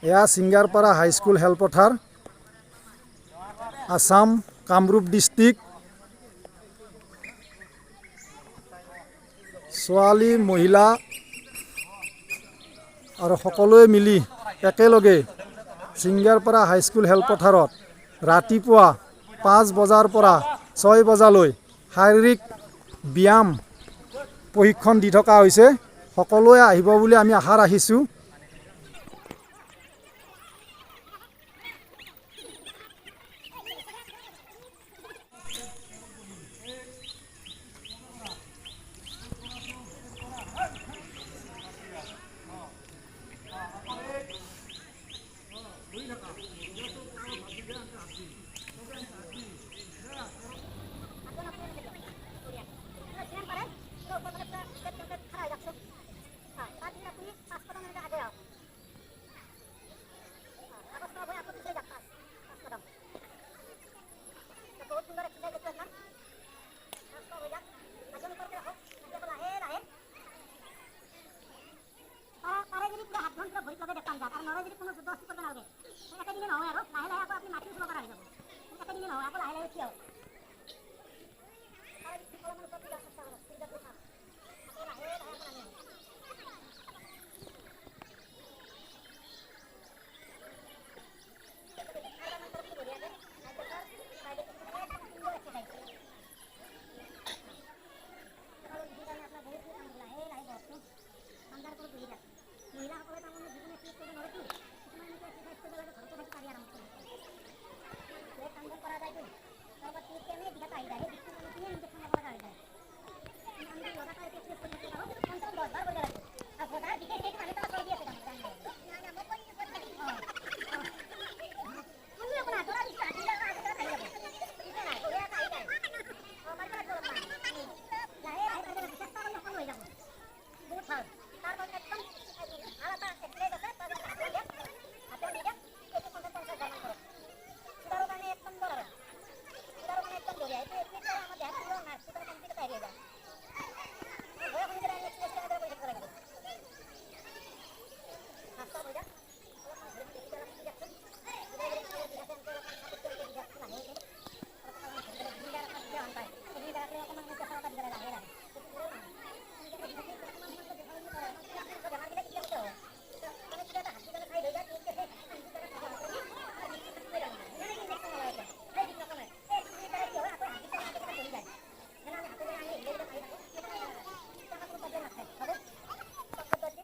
এয়া ছিংগাৰপাৰা হাইস্কুল খেলপথাৰ, আসাম কামৰূপ ডিষ্ট্ৰিক্ট। ছোৱালী মহিলা আৰু সকলোৱে মিলি একেলগে ছিংগাৰপাৰা হাইস্কুল খেলপথাৰত ৰাতিপুৱা 5 বজাৰ পৰা 6 বজালৈ শাৰীৰিক ব্যায়াম প্ৰশিক্ষণ দি থকা হৈছে। সকলোৱে আহিব বুলি আমি আশা ৰাখিছোঁ। কোনো যুদ্ধ কৰিব নালাগে। একেদিনে নহয় আৰু লাহে লাহে আকৌ আপুনি মাটি উঠিব পৰা হৈ যাব। একেদিনে নহয় আকৌ লাহে লাহে উঠি আহক।